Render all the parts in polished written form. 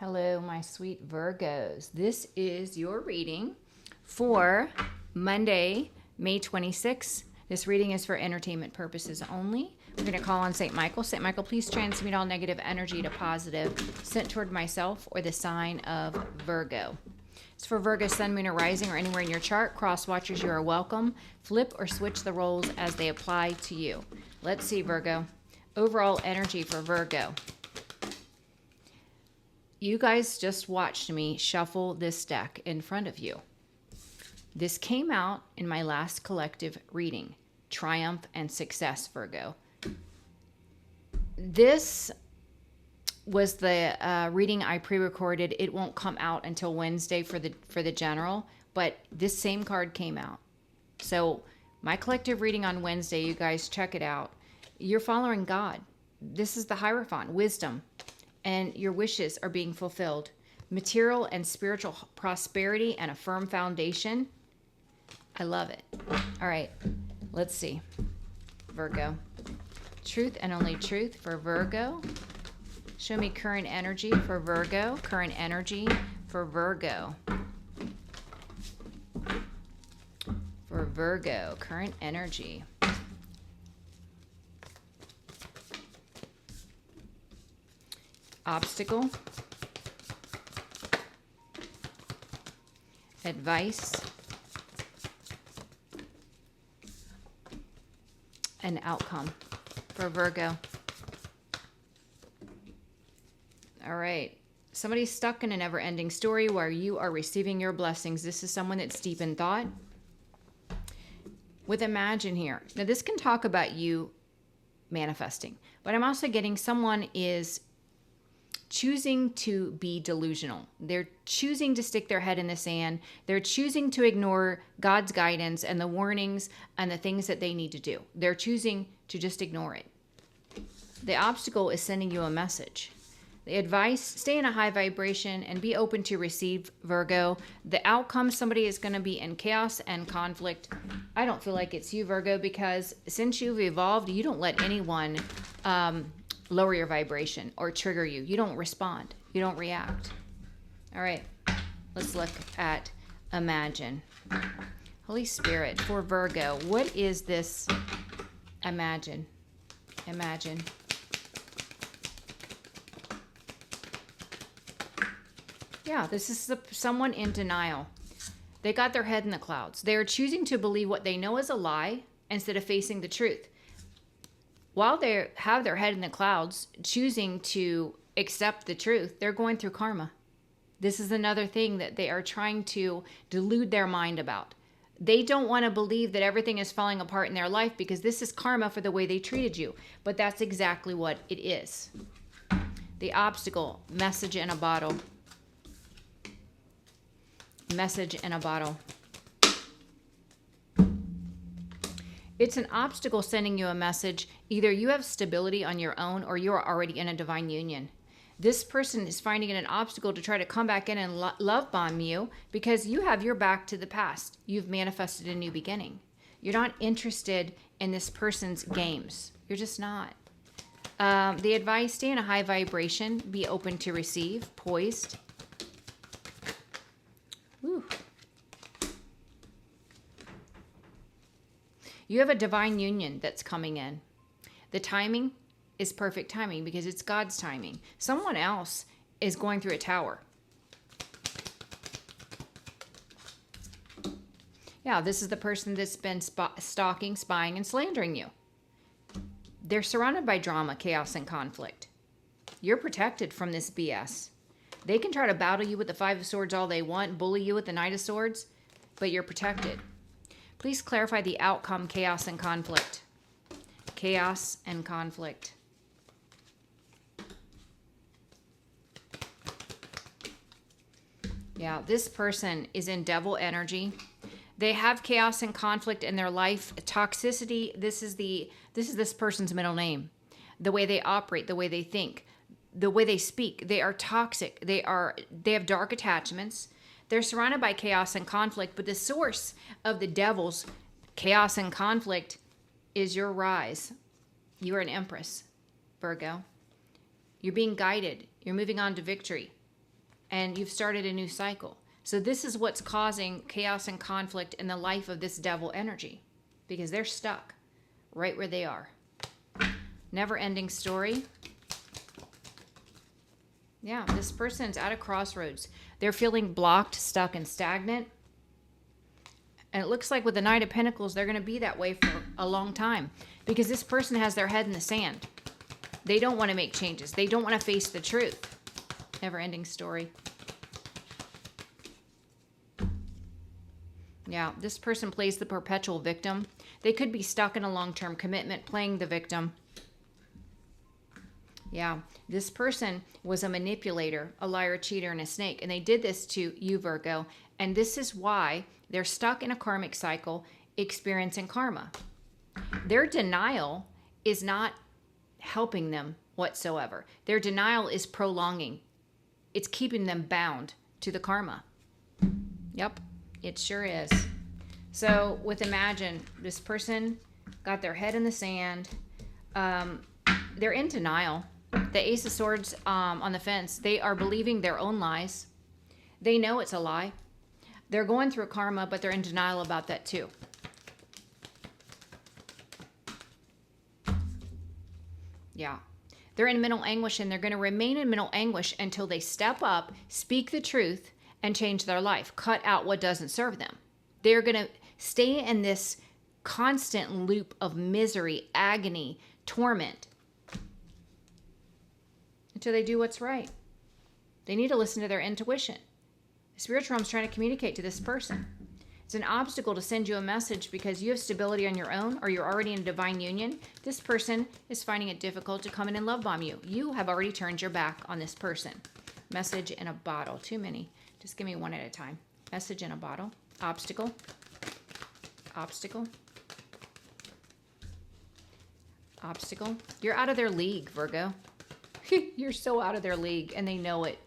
Hello, my sweet Virgos. This is your reading for Monday, May 26th. This reading is for entertainment purposes only. We're going to call on St. Michael. St. Michael, please transmute all negative energy to positive, sent toward myself or the sign of Virgo. It's for Virgo, Sun, Moon, or Rising, or anywhere in your chart. Cross watchers, you are welcome. Flip or switch the roles as they apply to you. Let's see, Virgo. Overall energy for Virgo. You guys just watched me shuffle this deck in front of you. This came out in my last collective reading, Triumph and Success, Virgo. This was the reading I pre-recorded. It won't come out until Wednesday for the general, but this same card came out. So my collective reading on Wednesday, you guys check it out. You're following God. This is the Hierophant, wisdom. And your wishes are being fulfilled. Material and spiritual prosperity and a firm foundation. I love it. All right, let's see. Virgo. Truth and only truth for Virgo. Show me current energy for Virgo. Current energy for Virgo. For Virgo, current energy. Obstacle, advice, and outcome for Virgo. All right. Somebody's stuck in a never-ending story where you are receiving your blessings. This is someone that's deep in thought. With imagine here. Now, this can talk about you manifesting, but I'm also getting someone is choosing to be delusional. They're choosing to stick their head in the sand. They're choosing to ignore God's guidance and the warnings and the things that they need to do. They're choosing to just ignore it. The obstacle is sending you a message. The advice, stay in a high vibration and be open to receive, Virgo. The outcome, somebody is going to be in chaos and conflict. I don't feel like it's you, Virgo, because since you've evolved, you don't let anyone lower your vibration or trigger you. You don't respond. You don't react. All right, let's look at imagine. Holy Spirit, for Virgo, what is this imagine? Imagine. Yeah, this is someone in denial. They got their head in the clouds. They are choosing to believe what they know is a lie instead of facing the truth. While they have their head in the clouds, choosing to accept the truth, they're going through karma. This is another thing that they are trying to delude their mind about. They don't want to believe that everything is falling apart in their life because this is karma for the way they treated you. But that's exactly what it is. The obstacle, message in a bottle. Message in a bottle. It's an obstacle sending you a message. Either you have stability on your own or you are already in a divine union. This person is finding it an obstacle to try to come back in and love bomb you because you have your back to the past. You've manifested a new beginning. You're not interested in this person's games. You're just not. The advice, stay in a high vibration. Be open to receive. Poised. Woo. You have a divine union that's coming in. The timing is perfect timing because it's God's timing. Someone else is going through a tower. Yeah, this is the person that's been stalking, spying, and slandering you. They're surrounded by drama, chaos, and conflict. You're protected from this BS. They can try to battle you with the Five of Swords all they want, bully you with the Knight of Swords, but you're protected. Please clarify the outcome, chaos and conflict. Chaos and conflict. Yeah, this person is in devil energy. They have chaos and conflict in their life. Toxicity, this is this person's middle name. The way they operate, the way they think, the way they speak. They are toxic. They have dark attachments. They're surrounded by chaos and conflict, but the source of the devil's chaos and conflict is your rise. You are an empress, Virgo. You're being guided. You're moving on to victory. and you've started a new cycle. So this is what's causing chaos and conflict in the life of this devil energy, because they're stuck right where they are. Never-ending story. Yeah, this person's at a crossroads. They're feeling blocked, stuck, and stagnant. And it looks like with the Knight of Pentacles, they're going to be that way for a long time, because this person has their head in the sand. They don't want to make changes. They don't want to face the truth. Never-ending story. Yeah, this person plays the perpetual victim. They could be stuck in a long-term commitment playing the victim. Yeah, this person was a manipulator, a liar, a cheater, and a snake. And they did this to you, Virgo. And this is why they're stuck in a karmic cycle experiencing karma. Their denial is not helping them whatsoever. Their denial is prolonging. It's keeping them bound to the karma. Yep, it sure is. So with imagine, this person got their head in the sand. They're in denial. The Ace of Swords on the fence, they are believing their own lies. They know it's a lie. They're going through karma, but they're in denial about that too. Yeah. They're in mental anguish, and they're going to remain in mental anguish until they step up, speak the truth, and change their life. Cut out what doesn't serve them. They're going to stay in this constant loop of misery, agony, torment, until they do what's right. They need to listen to their intuition. The spiritual realm is trying to communicate to this person. It's an obstacle to send you a message because you have stability on your own, or you're already in a divine union. This person is finding it difficult to come in and love bomb you. You have already turned your back on this person. Message in a bottle. Too many. Just give me one at a time. Message in a bottle. Obstacle. Obstacle. Obstacle. You're out of their league, Virgo. You're so out of their league, and they know it.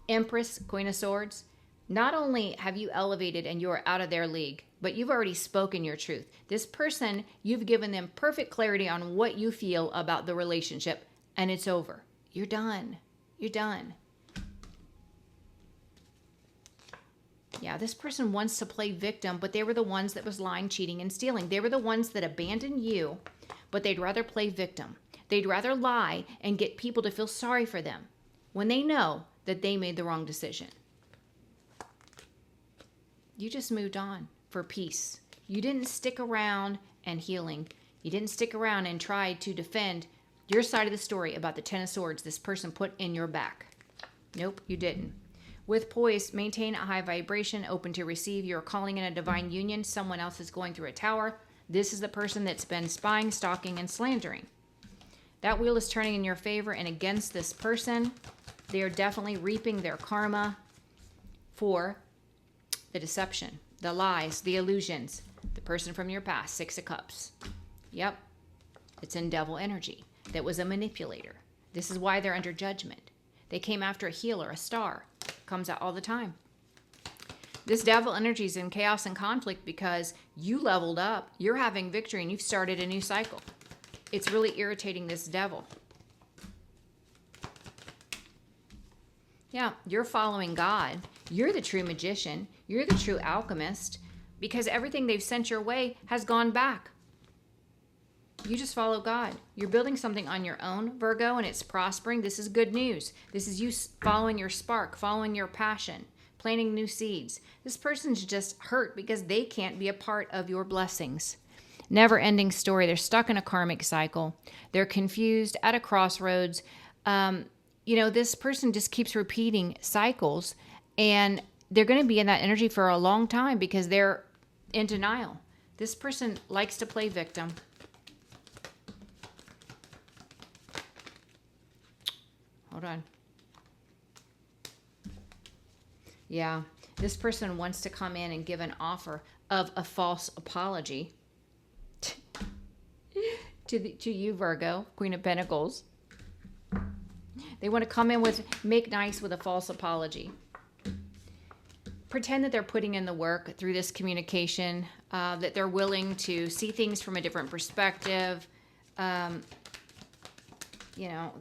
Empress, Queen of Swords. Not only have you elevated and you're out of their league, but you've already spoken your truth. This person, you've given them perfect clarity on what you feel about the relationship, and it's over. You're done. You're done. Yeah, this person wants to play victim, but they were the ones that was lying, cheating, and stealing. They were the ones that abandoned you, but they'd rather play victim. They'd rather lie and get people to feel sorry for them when they know that they made the wrong decision. You just moved on for peace. You didn't stick around and healing. You didn't stick around and try to defend your side of the story about the Ten of Swords this person put in your back. Nope, you didn't. With poise, maintain a high vibration, open to receive. You're calling in a divine union. Someone else is going through a tower. This is the person that's been spying, stalking, and slandering. That wheel is turning in your favor and against this person. They are definitely reaping their karma for the deception, the lies, the illusions. The person from your past, Six of Cups. Yep, it's in devil energy. That was a manipulator. This is why they're under judgment. They came after a healer, a star. Comes out all the time. This devil energy is in chaos and conflict because you leveled up. You're having victory and you've started a new cycle. It's really irritating this devil. Yeah, you're following God. You're the true magician. You're the true alchemist because everything they've sent your way has gone back. You just follow God. You're building something on your own, Virgo, and it's prospering. This is good news. This is you following your spark, following your passion, planting new seeds. This person's just hurt because they can't be a part of your blessings. Never-ending story. They're stuck in a karmic cycle. They're confused, at a crossroads. This person just keeps repeating cycles, and they're going to be in that energy for a long time because they're in denial. This person likes to play victim. Hold on. Yeah, this person wants to come in and give an offer of a false apology to you, Virgo, Queen of Pentacles. They want to come in make nice with a false apology. Pretend that they're putting in the work through this communication, that they're willing to see things from a different perspective.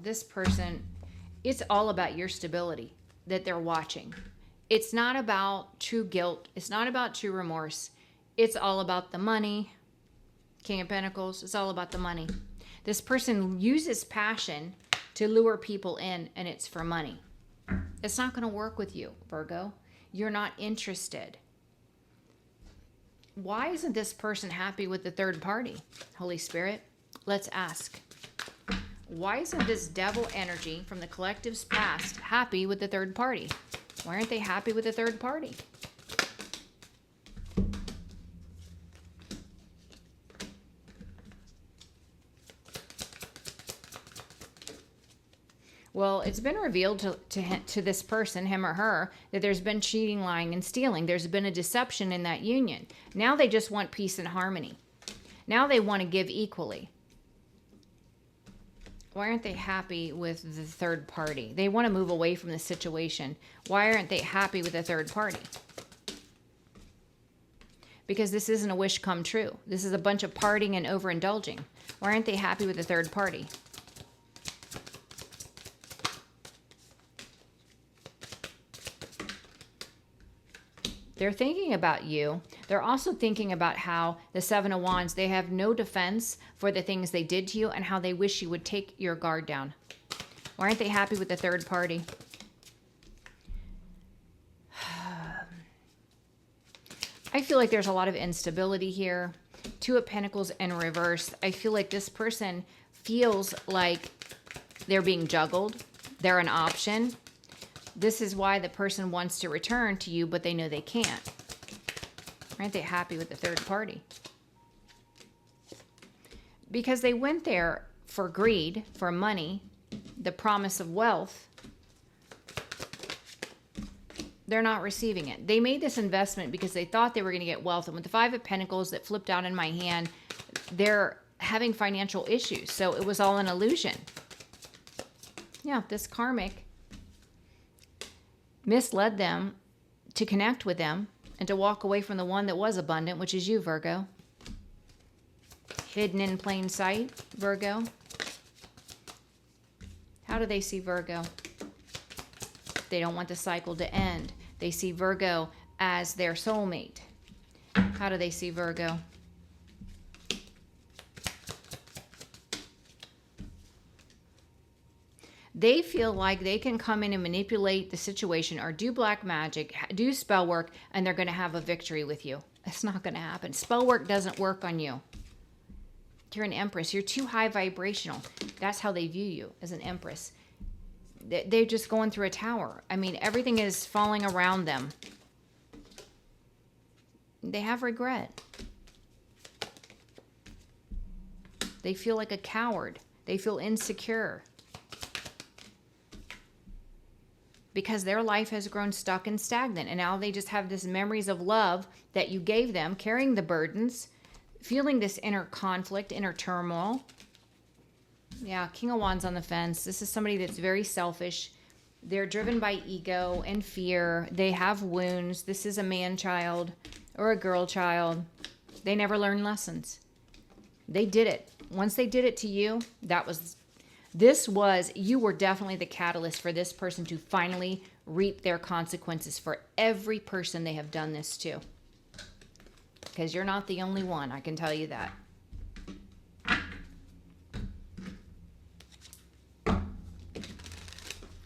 This person, it's all about your stability. that they're watching. It's not about true guilt. It's not about true remorse. It's all about the money. King of Pentacles, it's all about the money. This person uses passion to lure people in, and it's for money. It's not going to work with you, Virgo. You're not interested. Why isn't this person happy with the third party? Holy Spirit, let's ask. Why isn't this devil energy from the collective's past happy with the third party? Why aren't they happy with the third party? Well, it's been revealed to this person, him or her, that there's been cheating, lying, and stealing. There's been a deception in that union. Now they just want peace and harmony. Now they want to give equally. Why aren't they happy with the third party? They want to move away from the situation. Why aren't they happy with the third party? Because this isn't a wish come true. This is a bunch of partying and overindulging. Why aren't they happy with the third party? They're thinking about you. They're also thinking about how the Seven of Wands, they have no defense for the things they did to you and how they wish you would take your guard down. Why aren't they happy with the third party? I feel like there's a lot of instability here. Two of Pentacles in reverse. I feel like this person feels like they're being juggled. They're an option. This is why the person wants to return to you, but they know they can't. Aren't they happy with the third party? Because they went there for greed, for money, the promise of wealth. They're not receiving it. They made this investment because they thought they were going to get wealth. And with the Five of Pentacles that flipped out in my hand, they're having financial issues. So it was all an illusion. Yeah, this karmic misled them to connect with them and to walk away from the one that was abundant, which is you, Virgo. Hidden in plain sight, Virgo. How do they see Virgo? They don't want the cycle to end. They see Virgo as their soulmate. How do they see Virgo? They feel like they can come in and manipulate the situation or do black magic, do spell work, and they're going to have a victory with you. It's not going to happen. Spell work doesn't work on you. You're an empress. You're too high vibrational. That's how they view you, as an empress. They're just going through a tower. I mean, everything is falling around them. They have regret. They feel like a coward. They feel insecure. Because their life has grown stuck and stagnant. And now they just have this memories of love that you gave them, carrying the burdens, feeling this inner conflict, inner turmoil. Yeah, King of Wands on the fence. This is somebody that's very selfish. They're driven by ego and fear. They have wounds. This is a man-child or a girl-child. They never learn lessons. They did it. Once they did it to you, you were definitely the catalyst for this person to finally reap their consequences for every person they have done this to. Because you're not the only one, I can tell you that.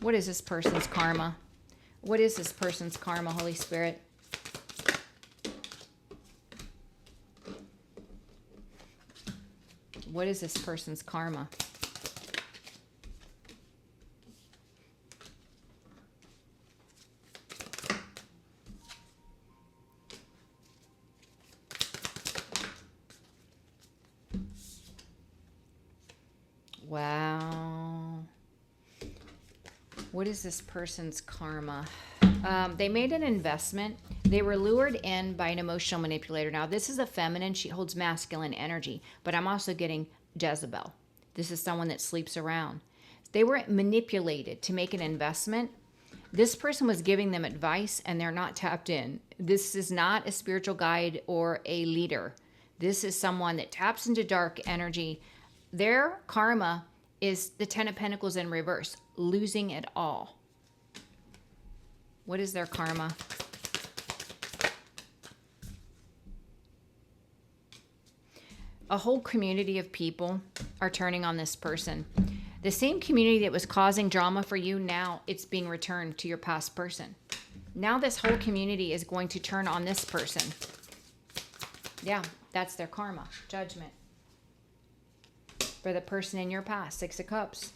What is this person's karma? What is this person's karma, Holy Spirit? What is this person's karma? Wow. What is this person's karma? They made an investment. They were lured in by an emotional manipulator. Now, this is a feminine. She holds masculine energy. But I'm also getting Jezebel. This is someone that sleeps around. They were manipulated to make an investment. This person was giving them advice, and they're not tapped in. This is not a spiritual guide or a leader. This is someone that taps into dark energy. Their karma is the Ten of Pentacles in reverse, losing it all. What is their karma? A whole community of people are turning on this person. The same community that was causing drama for you, now it's being returned to your past person. Now this whole community is going to turn on this person. Yeah, that's their karma, judgment. For the person in your past, 6 of Cups.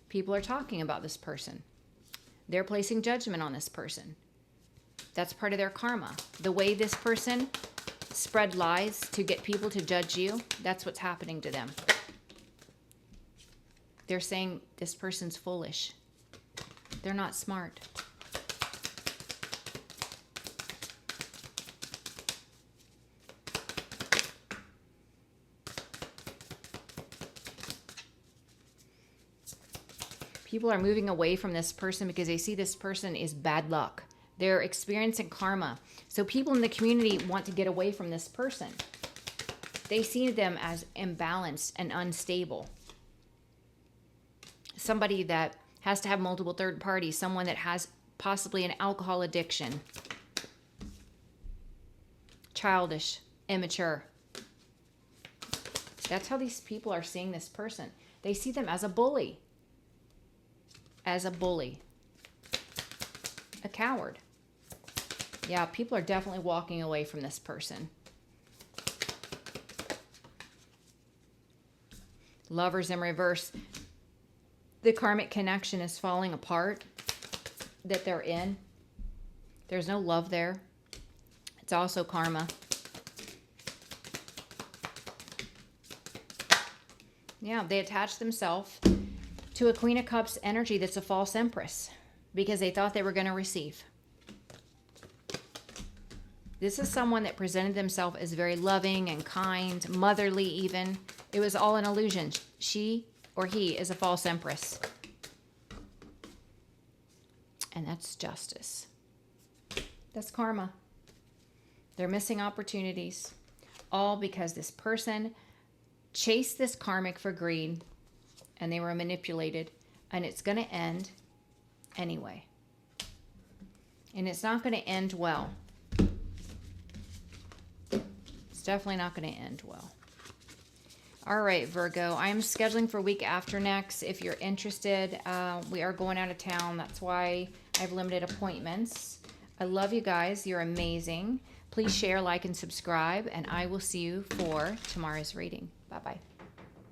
People are talking about this person. They're placing judgment on this person. That's part of their karma. The way this person spread lies to get people to judge you, that's what's happening to them. They're saying this person's foolish. They're not smart. People are moving away from this person because they see this person is bad luck. They're experiencing karma. So people in the community want to get away from this person. They see them as imbalanced and unstable. Somebody that has to have multiple third parties. Someone that has possibly an alcohol addiction. Childish, immature. That's how these people are seeing this person. They see them as a bully. As a bully. A coward. Yeah, people are definitely walking away from this person. Lovers in reverse. The karmic connection is falling apart that they're in. There's no love there. It's also karma. Yeah, they attach themselves to a Queen of Cups energy that's a false empress because they thought they were going to receive. This is someone that presented themselves as very loving and kind, motherly even. It was all an illusion. She or he is a false empress. And that's justice. That's karma. They're missing opportunities. All because this person chased this karmic for greed and they were manipulated. And it's going to end anyway. And it's not going to end well. It's definitely not going to end well. All right, Virgo, I am scheduling for week after next. If you're interested, we are going out of town. That's why I have limited appointments. I love you guys. You're amazing. Please share, like, and subscribe, and I will see you for tomorrow's reading. Bye-bye.